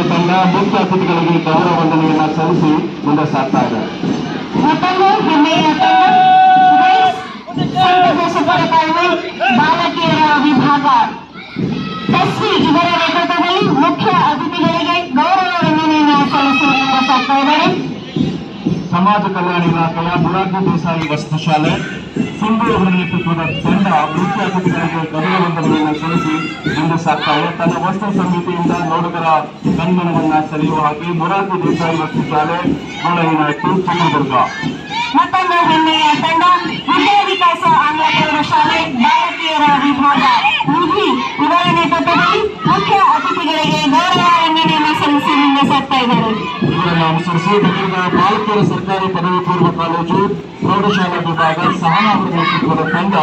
ಹೆಮ್ಮೆಯ ತಂಡ ಮುಖ್ಯ ಅತಿಥಿಗಳಿಗೆ ಗೌರವ ವಂದನೆಯನ್ನ ಸಲ್ಲಿಸಿ ಮುಂದೆ ಸಾಗ್ತಾ ಇದೆ. ಮತ್ತೊಂದು ಹೆಮ್ಮೆಯ ತಂಡ ಸಂತೋಷಪುರ ಕಾನ್ವೆಂಟ್ ಬಾಲಕಿಯರ ವಿಭಾಗ ಎಸ್ವಿ ಇವರ ನೇತೃತ್ವದಲ್ಲಿ ಮುಖ್ಯ ಅತಿಥಿಗಳಿಗೆ ಗೌರವ ವಂದನೆಯನ್ನು ಸಲ್ಲಿಸಿ ಮುಂದೆ ಸಾಗ್ತಾ ಇದ್ದಾರೆ. ಸಮಾಜ ಕಲ್ಯಾಣ ಇಲಾಖೆಯ ಮೊರಾರ್ಜಿ ದೇಸಾಯಿ ವಸತಿಶಾಲೆ ಸಿಂಧು ಅವರ ನೇತೃತ್ವದ ತಂಡ ಮುಖ್ಯ ಅತಿಥಿಗಳಿಗೆ ಗೌರವ ವಂದನೆಯನ್ನು ಸಲ್ಲಿಸಿ ಮುಂದೆ ಸಾಗ್ತಾ ಇದೆ. ತನ್ನ ವಸ್ತು ಸಮಿತಿಯಿಂದ ನೋಡುಗರ ಕಣ್ಮನವನ್ನ ಸೆಳೆಯುವ ಹಾಗೆ ಮೊರಾರ್ಜಿ ದೇಸಾಯಿ ವಸತಿಶಾಲೆ ಮೂಳಹಿನಹಟ್ಟಿ ಚಿತ್ರದುರ್ಗ. ಮತ್ತೊಂದು ಹೆಮ್ಮೆಯ ತಂಡ ವಿದ್ಯಾವಿಕಾಸ ಆಂಗ್ಲ ಪ್ರೌಢಶಾಲೆ ಬಾಲಕಿಯರ ವಿಭಾಗ ನಿಧಿ ಇವರ ನೇತೃತ್ವದಲ್ಲಿ ಮುಖ್ಯ ಅತಿಥಿಗಳಿಗೆ ಗೌರವ ವಂದನೆಯನ್ನು ಸಲ್ಲಿಸಿ ಮುಂದೆ ಸಾಗ್ತಾ ಇದ್ದಾರೆ. ಇವರನ್ನು ಅನುಸರಿಸಿ ನಗರದ ಬಾಲಕಿಯರ ಸರ್ಕಾರಿ ಪದವಿ ಪೂರ್ವ ಕಾಲೇಜು ಪ್ರೌಢಶಾಲಾ ವಿಭಾಗ ಸಹನಾ ಅವರ ನೇತೃತ್ವದ ತಂಡ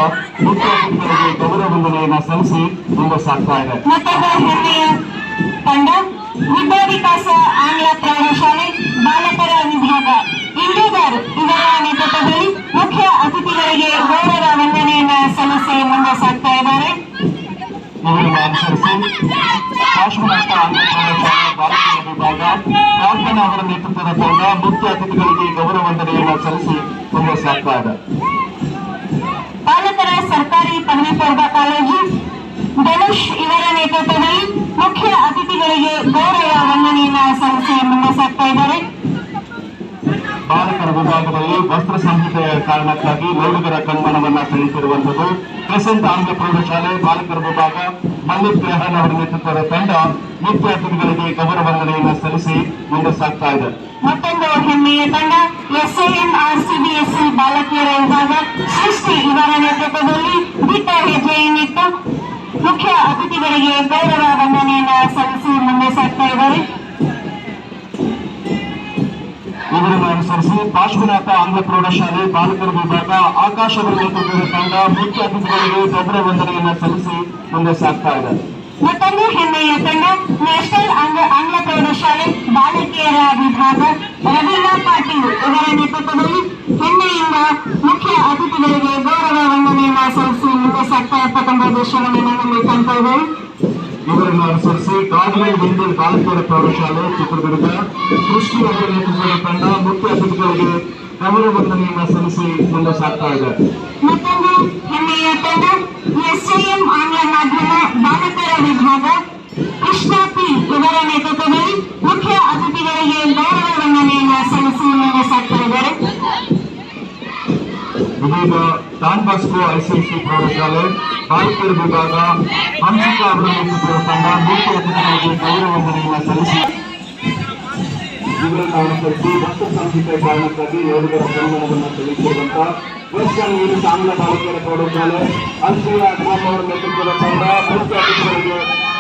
ಮುಖ್ಯ ಅತಿಥಿಗಳಿಗೆ ಗೌರವ ವಂದನೆಯನ್ನು ಸಲ್ಲಿಸಿ ಮುಂದೆ ಸಾಗ್ತಾ ಇದೆ. ಮತ್ತೊಂದು ಹೆಮ್ಮೆಯ ತಂಡ ವಿದ್ಯಾವಿಕಾಸ ಆಂಗ್ಲ ಪ್ರೌಢಶಾಲೆ ಬಾಲಕರ ವಿಭಾಗ ಇಂದೂಧರ್ ಇವರ ನೇತೃತ್ವದಲ್ಲಿ ಮುಖ್ಯ ಅತಿಥಿಗಳಿಗೆ ಗೌರವ ವಂದನೆಯನ್ನು ಸಲ್ಲಿಸಿ ಮುಂದೆ ಸಾಗ್ತಾ ಇದ್ದಾರೆ. ಇವರನ್ನು ಅನುಸರಿಸಿ ಕಾಶ್ಮೀರ ಆಂಗ್ಲ ಪ್ರೌಢಶಾಲೆ ಬಾಲಕಿಯರ ವಿಭಾಗ ಪ್ರಾರ್ಥನಾ ಅವರ ನೇತೃತ್ವದ ತಂಡ ಮುಖ್ಯ ಅತಿಥಿಗಳಿಗೆ ಗೌರವ ವಂದನೆಯನ್ನು ಸಲ್ಲಿಸಿ ಮುಂದೆ ಸಾಗ್ತಾ ಇದೆ. ಬಾಲಕರ ಸರ್ಕಾರಿ ಪದವಿ ಪೂರ್ವ ಕಾಲೇಜು ಧನುಷ್ ಇವರ ನೇತೃತ್ವದಲ್ಲಿ ಮುಖ್ಯ ಅತಿಥಿಗಳಿಗೆ ಗೌರವ ವಂದನೆಯನ್ನು ಸಲ್ಲಿಸಿ ಮುಂದೆ ಸಾಗ್ತಾ ಇದ್ದಾರೆ. ಬಾಲಕರ ವಿಭಾಗದಲ್ಲಿ ವಸ್ತ್ರ ಸಂಹಿತೆಯ ಕಾರಣಕ್ಕಾಗಿ ನೋಡುಗರ ಕಣ್ಮನವನ್ನ ಸೆಳೆಯುತ್ತಿರುವಂತದ್ದು ಕ್ರೆಸೆಂಟ್ ಆಂಗ್ಲ ಪ್ರೌಢಶಾಲೆ ಬಾಲಕರ ವಿಭಾಗ ಮಲ್ಲಿಕ್ ರೆಹಾನ್ ಅವರ ನೇತೃತ್ವದ ತಂಡ ಮುಖ್ಯ ಅತಿಥಿಗಳಿಗೆ ಗೌರವ ವಂದನೆಯನ್ನು ಸಲ್ಲಿಸಿ ಮುಂದೆ ಸಾಗ್ತಾ ಇದೆ. ಮತ್ತೊಂದು ಹೆಮ್ಮೆಯ ತಂಡ SAMRCBSE ಬಾಲಕಿಯರ ವಿಭಾಗ ಸೃಷ್ಟಿ ಇವರ ನೇತೃತ್ವದಲ್ಲಿ ದಿಟ್ಟ ಹೆಜ್ಜೆಯನ್ನಿಟ್ಟು ಮುಖ್ಯ ಅತಿಥಿಗಳಿಗೆ ಗೌರವ ವಂದನೆಯನ್ನು ಸಲ್ಲಿಸಿ ಮುಂದೆ ಸಾಗ್ತಾ ಇದ್ದಾರೆ. ಇವರನ್ನು ಅನುಸರಿಸಿ ಪಾರ್ಶ್ವನಾಥ ಆಂಗ್ಲ ಪ್ರೌಢಶಾಲೆ ಬಾಲಕರ ವಿಭಾಗ ಆಕಾಶ ಅವರ ನೇತೃತ್ವದ ತಂಡ ಮುಖ್ಯ ಅತಿಥಿಗಳಿಗೆ ಗೌರವ ವಂದನೆಯನ್ನು ಸಲ್ಲಿಸಿ ಮುಂದೆ ಸಾಗ್ತಾ ಇದೆ. ಮತ್ತೊಂದು ಹೆಮ್ಮೆಯ ತಂಡ ನ್ಯಾಷನಲ್ ಆಂಗ್ಲ ಪ್ರೌಢಶಾಲೆ ಬಾಲಕಿಯರ ವಿಭಾಗ ರವೀನಾ ಪಾಟೀಲ್ ಇವರ ನೇತೃತ್ವದಲ್ಲಿ ಹೆಮ್ಮೆಯಿಂದ ಮುಖ್ಯ ಅತಿಥಿಗಳಿಗೆ ಗೌರವ ವಂದನೆಯನ್ನು ಸಲ್ಲಿಸಿ ಮುಂದೆ ಸಾಗ್ತಾ ಇರ್ತಕ್ಕಂಥ ದೃಶ್ಯವನ್ನು ನಾವಿಲ್ಲಿ ಕಾಣ್ತಾ ಇದ್ದೇವೆ. ಇವರನ್ನು ಅನುಸರಿಸಿ ಗಾರ್ಡಿಯನ್ ಹಿಂದೂ ಬಾಲಕಿಯರ ಪ್ರೌಢಶಾಲೆ ಚಿತ್ರದುರ್ಗ ಸೃಷ್ಟಿ ಅವರ ನೇತೃತ್ವದ ತಂಡ ಮುಖ್ಯ ಅತಿಥಿಗಳಿಗೆ ಗೌರವ ವಂದನೆಯನ್ನು ಸಲ್ಲಿಸಿ ಮುಂದೆ ಸಾಗ್ತಾ ಇದೆ. ಮತ್ತೊಂದು ಹೆಮ್ಮೆಯ ತಂಡ SIM ಆಂಗ್ಲ ಮಾಧ್ಯಮ ಬಾಲಕರ ವಿಭಾಗ ಕೃಷ್ಣ ಪಿ ಇವರ ನೇತೃತ್ವದಲ್ಲಿ ಮುಖ್ಯ ಅತಿಥಿಗಳಿಗೆ ಗೌರವ ವಂದನೆಯನ್ನು ಸಲ್ಲಿಸಿ ಮುಂದೆ ಸಾಗ್ತಾ ಇದ್ದಾರೆ. ಇದೀಗ ಡಾನ್ ಬಾಸ್ಕೋ ICSE ಪ್ರೌಢಶಾಲೆ ಬಾಲಕಿಯರ ವಿಭಾಗ ಹಂಸಿಕಾ ಅವರ ನೇತೃತ್ವದ ತಂಡ ಮುಖ್ಯ ಅತಿಥಿಗಳಿಗೆ ಗೌರವ ವಂದನೆಯನ್ನು ಸಲ್ಲಿಸಿ ಇವರನ್ನು ಅನುಸರಿಸಿ ವಸ್ತು ಸಂಹಿತೆ ಕಾರಣಕ್ಕಾಗಿ ನೋಡುಗರ ಕಣ್ಮನವನ್ನು ಸೆಳೆಯುತ್ತಿರುವಂತಹ ವೆಸ್ಟರ್ನ್ ಇಂಗ್ಲಿಷ್ ಆಂಗ್ಲ ಬಾಲಕಿಯರ ಪ್ರೌಢಶಾಲೆ ಅಲ್ಫಿಯಾ ಅಕ್ರಮ್ ಅವರ ನೇತೃತ್ವದ ತಂಡ ಮುಖ್ಯ ಅತಿಥಿಗಳಿಗೆ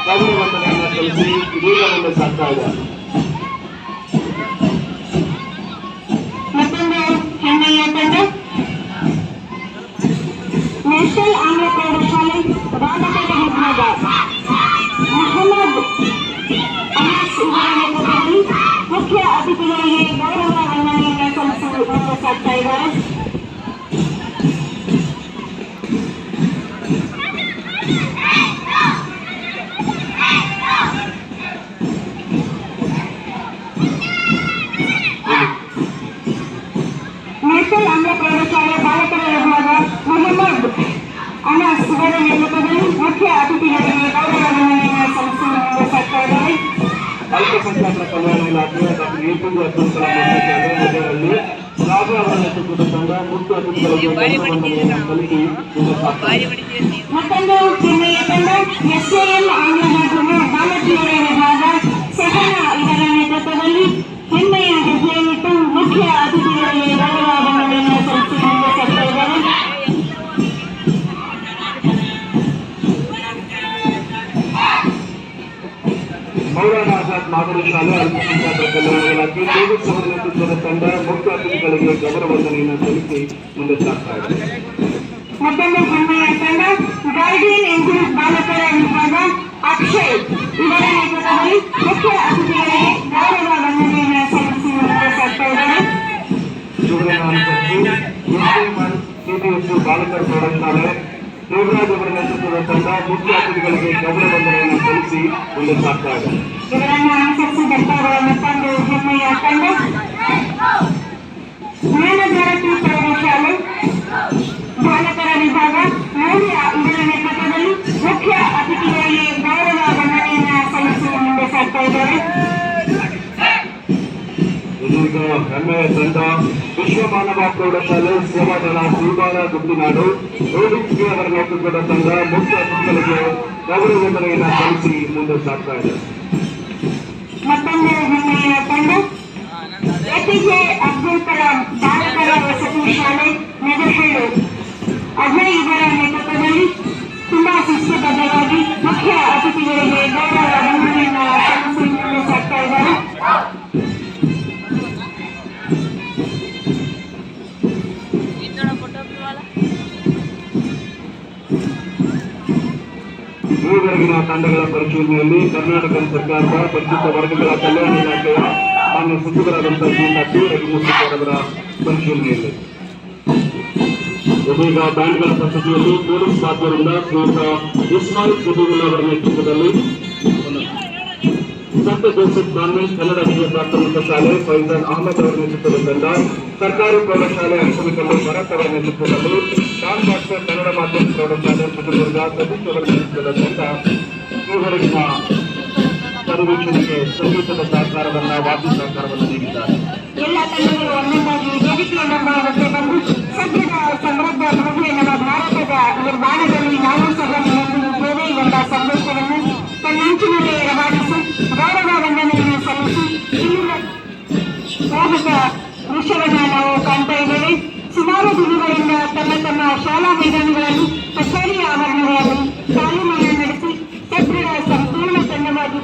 ಗೌರವ ವಂದನೆಯನ್ನು ಸಲ್ಲಿಸಿ ಇದೀಗ ಮುಂದೆ ಸಾಗ್ತಾ ಇದೆ. ಮತ್ತೊಂದು ಹೆಮ್ಮೆಯ ತಂಡ ನ್ಯಾಷನಲ್ ಆಂಗ್ಲ ಪ್ರೌಢಶಾಲೆ ಬಾಲಕರ ವಿಭಾಗ ಮೊಹಮ್ಮದ್ ಅನಸ್ ಇವರ ನೇತೃತ್ವದಲ್ಲಿ ಮುಖ್ಯ ಅತಿಥಿಗಳಿಗೆ ಗೌರವ ವಂದನೆಯನ್ನು ಸಲ್ಲಿಸಿ ಮುಂದೆ ಸಾಗ್ತಾ ಇದ್ದಾರೆ. ನ್ಯಾಷನಲ್ ಆಂಗ್ಲ ಪ್ರೌಢಶಾಲೆ ಬಾಲಕರ ವಿಭಾಗ ಮೊಹಮ್ಮದ್ ಅನಸ್ ಇವರ ನೇತೃತ್ವದಲ್ಲಿ ಮುಖ್ಯ ಅತಿಥಿಗಳಿಗೆ ಗೌರವ ವಂದನೆಯನ್ನು ಸಲ್ಲಿಸಿ ಮುಂದೆ ಸಾಗ್ತಾ ಇದ್ದಾರೆ. ಅಲ್ಪಸಂಖ್ಯಾತರ ಕಲ್ಯಾಣ ಇಲಾಖೆಯ ಡಾಕ್ಟರ್ APJ ಅಬ್ದುಲ್ ಕಲಾಂ ನಗರದಲ್ಲಿ ರಾಘವ ಅವರ ನೇತೃತ್ವದ ತಂಡ ಮುಖ್ಯ ಅತಿಥಿಗಳಿಗೆ ಗೌರವ ವಂದನೆಯನ್ನು ಸಲ್ಲಿಸಿ ಮುಂದೆ ಸಾಗ್ತಾ ಇದೆ. ಮತ್ತೊಂದು ಹೆಮ್ಮೆಯ ತಂಡ SAM ಆಂಗ್ಲ ಮಾಧ್ಯಮ ಬಾಲಕಿಯರ ವಿಭಾಗ ಸಹನಾ ಇವರ ನೇತೃತ್ವದಲ್ಲಿ ಹೆಮ್ಮೆಯ ಹೆಜ್ಜೆಯನ್ನಿಟ್ಟು ಮುಖ್ಯ ಅತಿಥಿಗಳಿಗೆ ಗೌರವ ವಂದನೆಯನ್ನು ಸಲ್ಲಿಸಿ ಮುಂದೆ ಸಾಗ್ತಾ ಇದ್ದಾರೆ. ಮೌಲಾನಾ ಆಜಾದ್ ಮಾದರಿ ಶಾಲೆ ಅಲ್ಪಸಂಖ್ಯಾತರ ಕಲ್ಯಾಣ ಇಲಾಖೆ ಡೇವಿಡ್ ಅವರ ನೇತೃತ್ವದ ತಂಡ ಮುಖ್ಯ ಅತಿಥಿಗಳಿಗೆ ಗೌರವ ವಂದನೆಯನ್ನು ಸಲ್ಲಿಸಿ ಮುಂದೆ ಸಾಗ್ತಾ ಇದೆ. ಮತ್ತೊಂದು ಹೆಮ್ಮೆಯ ತಂಡ ಗಾರ್ಡಿಯನ್ ಹಿಂದೂ ಬಾಲಕರ ವಿಭಾಗ ಅಕ್ಷಯ್ ಇವರ ನೇತೃತ್ವದಲ್ಲಿ ಮುಖ್ಯ ಅತಿಥಿಗಳಿಗೆ ಗೌರವ ವಂದನೆಯನ್ನು ಸಲ್ಲಿಸಿ ಮುಂದೆ ಸಾಗ್ತಾ ಇದ್ದಾರೆ. ಇವರನ್ನು ಅನುಸರಿಸಿ CBSE ಬಾಲಕರ ಪ್ರೌಢಶಾಲೆ ದೇವರಾಜ್ ಅವರ ನೇತೃತ್ವದ ತಂಡ ಮುಖ್ಯ ಅತಿಥಿಗಳಿಗೆ ಗೌರವ ವಂದನೆಯನ್ನು ಸಲ್ಲಿಸಿ ಮುಂದೆ ಸಾಗ್ತಾ ಇದೆ. ಇವರನ್ನು ಅನುಸರಿಸಿ ಬರ್ತಾ ಇರುವ ಮತ್ತೊಂದು ಹೆಮ್ಮೆಯ ತಂಡ ಜ್ಞಾನಭಾರತಿ ಪ್ರೌಢಶಾಲೆ ಬಾಲಕರ ವಿಭಾಗ ಮೌಲ್ಯ ಇವರ ನೇತೃತ್ವದಲ್ಲಿ ಮುಖ್ಯ ಅತಿಥಿಗಳಿಗೆ ಗೌರವ ವಂದನೆಯನ್ನ ಸಲ್ಲಿಸಿ ಮುಂದೆ ಸಾಗ್ತಾ ಇದ್ದಾರೆ. ಇದೀಗ ಹೆಮ್ಮೆಯ ತಂಡ ವಿಶ್ವಮಾನವ ಪ್ರೌಢಶಾಲೆ ಸೇವಾದಳ ಶ್ರೀಬಾಲ ಗುಡ್ಡಿನಾಡು ರೋಹಿತ್ ಅವರ ನೇತೃತ್ವದ ತಂಡ ಮುಖ್ಯ ಅತಿಥಿಗಳಿಗೆ ಗೌರವ ವಂದನೆಯನ್ನು ಸಲ್ಲಿಸಿ ಮುಂದೆ ಸಾಗ್ತಾ ಇದೆ. ಮತ್ತೊಂದು ಹೆಮ್ಮೆಯ ತಂಡ ಎಪಿಜೆ ಅಬ್ದುಲ್ ಕಲಾಂ ಬಾಲಕರ ವಸತಿ ಶಾಲೆ ನೆದಹಳ್ಳಿ ಅಜಯ್ ಇವರ ನೇತೃತ್ವದಲ್ಲಿ ತುಂಬಾ ಶಿಸ್ತುಬದ್ಧವಾಗಿ ಮುಖ್ಯ ಅತಿಥಿಗಳಿಗೆ ಗೌರವ ವಂದನೆಯನ್ನು ಸಲ್ಲಿಸಿ ಮುಂದೆ ಸಾಗ್ತಾ ಇದ್ದಾರೆ. ಈವರೆಗಿನ ತಂಡಗಳ ಪರಿಶೀಲನೆಯಲ್ಲಿ ಕರ್ನಾಟಕ ಸರ್ಕಾರದ ಪರಿಶಿಷ್ಟ ವರ್ಗಗಳ ಕಲ್ಯಾಣ ಇಲಾಖೆಯ ಮಾನ್ಯ ಸಚಿವರಾದಂತಹ ಶ್ರೀ ರಘುಮೂರ್ತಿಯವರ ಪರಿಶೀಲನೆಯಲ್ಲಿ ಇದೀಗ ಬ್ಯಾಂಡ್ಗಳ ಪ್ರಸ್ತುತಿಯಲ್ಲಿ ಪೊಲೀಸ್ ಖಾತೆಯಿಂದ ಶ್ರೀಯುತ ಇಸ್ಮಾಯಿಲ್ ಜಬೀರುಲ್ಲಾ ಅವರ ನೇತೃತ್ವದಲ್ಲಿ ಸಂತ ಜೋಸೆಫ್ ಕಾನ್ವೆಂಟ್ ಕನ್ನಡ ಹಿರಿಯ ಪ್ರಾಥಮಿಕ ಶಾಲೆ ಫೈಜಲ್ ಅಹಮದ್ ಅವರ ನೇತೃತ್ವದ ತಂಡ ಸರ್ಕಾರಿ ಪ್ರೌಢಶಾಲೆ ಅಂಕಮಿಕಲ್ಲು ಭರತ್ ಅವರ ನೇತೃತ್ವದಲ್ಲಿ ಶಾನ್ ಬಾಸ್ಕರ್ ಕನ್ನಡ ಮಾಧ್ಯಮ ಪ್ರೌಢಶಾಲೆ ಚಿತ್ರದುರ್ಗ ಸತೀಶ್ ಅವರ ನೇತೃತ್ವದ ತಂಡ ಈವರೆಗಿನ ಪರಿವೀಕ್ಷಣೆಗೆ ಸಂಗೀತದ ಸಹಕಾರವನ್ನ ವಾದ್ಯ ಸಹಕಾರವನ್ನು ನೀಡಿದ್ದಾರೆ. ಎಲ್ಲ ತಂಡಗಳು ಒಂದೊಂದಾಗಿ ವೇದಿಕೆಯ ಮುಂಭಾಗಕ್ಕೆ ಬಂದು ಸದ್ಯದ ಸಮೃದ್ಧ ಮದುವೆ ನಮ್ಮ ಭಾರತದ ನಿರ್ಮಾಣದಲ್ಲಿ ನಾವು ಸಹ ನಿಮ್ಮೊಂದಿಗಿದ್ದೇವೆ ಎಂಬ ಸಂದೇಶವನ್ನು ತನ್ನಂಚಿನಲ್ಲಿ ರವಾನಿಸಿ ಗೌರವ ವಂದನೆಯನ್ನು ಸಲ್ಲಿಸಿ ಇಲ್ಲಿನ ಮೋಹಕ ದೃಶ್ಯವನ್ನು ನಾವು ಕಾಣ್ತಾ ಇದ್ದೇವೆ. ಸುಮಾರು ದಿನಗಳಿಂದ ತಮ್ಮ ತಮ್ಮ ಶಾಲಾ ಮೈದಾನಗಳಲ್ಲಿ ಕಚೇರಿ ಆವರಣಗಳಲ್ಲಿ ತಾಲೀಮನ್ನು ನಡೆಸಿ ಸದೃಢ ಸಂಪೂರ್ಣ ತಂಡವಾಗಿ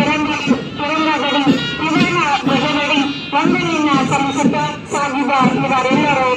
ತಿರಂಗಗಡಿ ತ್ರಿವರ್ಣ ಧ್ವಜಗಡಿ ವಂದನೆಯನ್ನ ಸಲ್ಲಿಸುತ್ತಾ ಸಾಗಿದ ಇವರೆಲ್ಲರೂ